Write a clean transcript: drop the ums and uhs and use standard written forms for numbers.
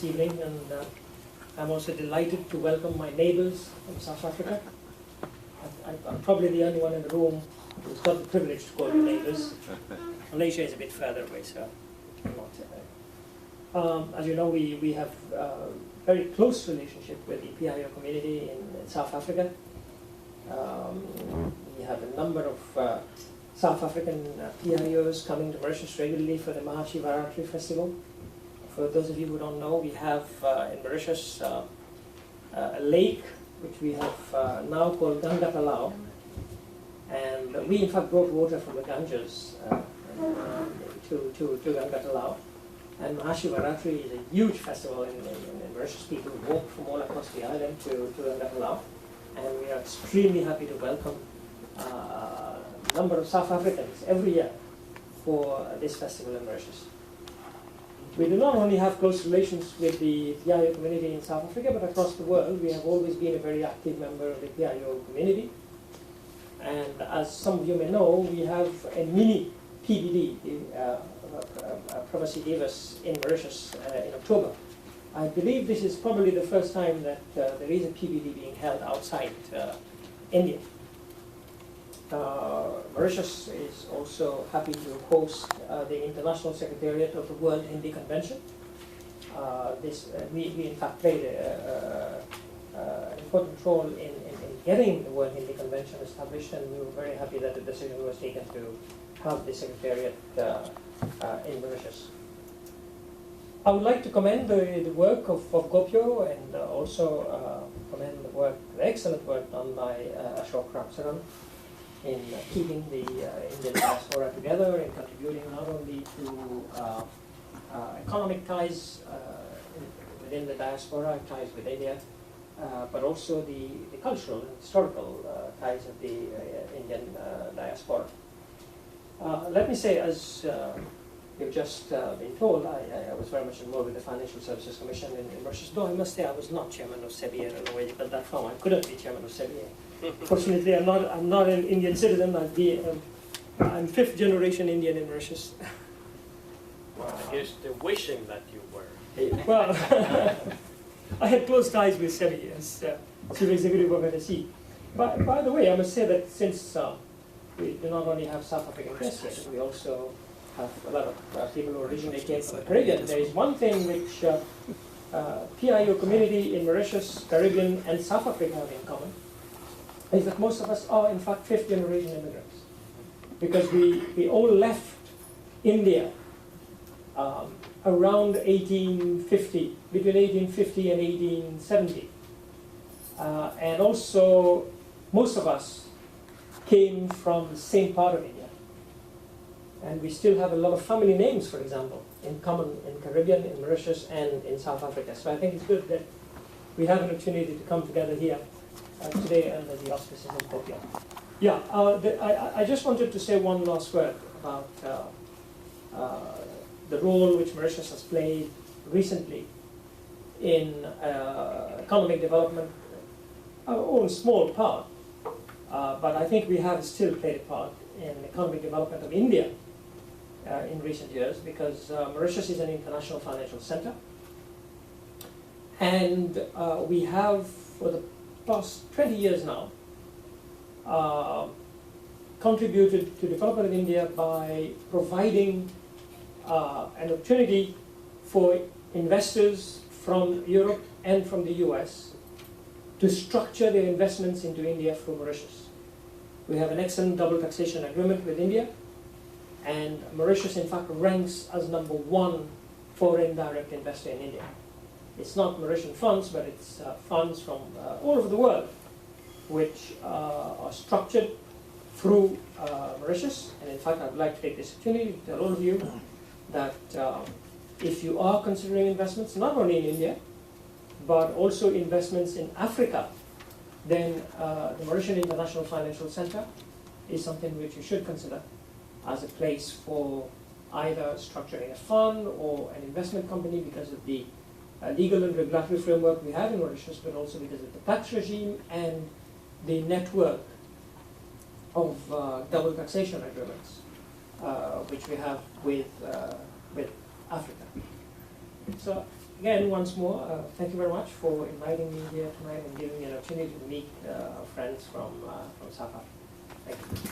this evening, and I'm also delighted to welcome my neighbors from South Africa. I'm probably the only one in the room who's got the privilege to call them neighbors. Malaysia is a bit further away, so I'm not. As you know, we have a very close relationship with the PIO community in South Africa. We have a number of South African PIOs coming to Mauritius regularly for the Mahashivaratri festival. For those of you who don't know, we have in Mauritius a lake which we have now called Ganga Talao. And we in fact brought water from the Ganges to Ganga Talao. And Mahashivaratri is a huge festival in Mauritius. People walk from all across the island to Ganga Talao. And we are extremely happy to welcome a number of South Africans every year for this festival in Mauritius. We do not only have close relations with the PIO community in South Africa, but across the world. We have always been a very active member of the PIO community. And as some of you may know, we have a mini PBD, Pravasi Divas in Mauritius in October. I believe this is probably the first time that there is a PBD being held outside India. Mauritius is also happy to host the International Secretariat of the World Hindi Convention. We in fact played an important role in getting the World Hindi Convention established, and we were very happy that the decision was taken to have the Secretariat in Mauritius. I would like to commend the work of GOPIO and also commend the excellent work done by Ashok Ramsaran in keeping the Indian diaspora together and contributing not only to economic ties within the diaspora, ties with India, but also the cultural and historical ties of the Indian diaspora. Let me say, as you've just been told, I was very much involved with the Financial Services Commission in Mauritius, though I must say I was not chairman of SEBI. I don't know where you got that from. I couldn't be chairman of SEBI. Fortunately, I'm not an Indian citizen. I'm fifth generation Indian in Mauritius. Well, I guess they're wishing that you were. Well, I had close ties with SEBI as chief executive of NSE. By the way, I must say that since we do not only have South African residents, we also have a lot of people who originally came from the Caribbean. There is one thing which PIO community in Mauritius, Caribbean, and South Africa have in common, is that most of us are in fact fifth generation immigrants. Because we all left India around 1850, between 1850 and 1870. And also, most of us came from the same part of India. And we still have a lot of family names, for example, in common in Caribbean, in Mauritius, and in South Africa. So I think it's good that we have an opportunity to come together here today under the auspices of GOPIO. Yeah, I just wanted to say one last word about the role which Mauritius has played recently in economic development, our own small part, but I think we have still played a part in economic development of India in recent years, because Mauritius is an international financial center, and we have for the past 20 years now contributed to development of India by providing an opportunity for investors from Europe and from the US to structure their investments into India through Mauritius. We have an excellent double taxation agreement with India, and Mauritius in fact ranks as #1 foreign direct investor in India. It's not Mauritian funds, but it's funds from all over the world which are structured through Mauritius. And in fact, I'd like to take this opportunity to tell all of you that if you are considering investments, not only in India, but also investments in Africa, then the Mauritian International Financial Center is something which you should consider as a place for either structuring a fund or an investment company, because of the legal and regulatory framework we have in Mauritius, but also because of the tax regime and the network of double taxation agreements which we have with Africa. So again, once more, thank you very much for inviting me here tonight and giving me an opportunity to meet friends from South Africa. Thank you.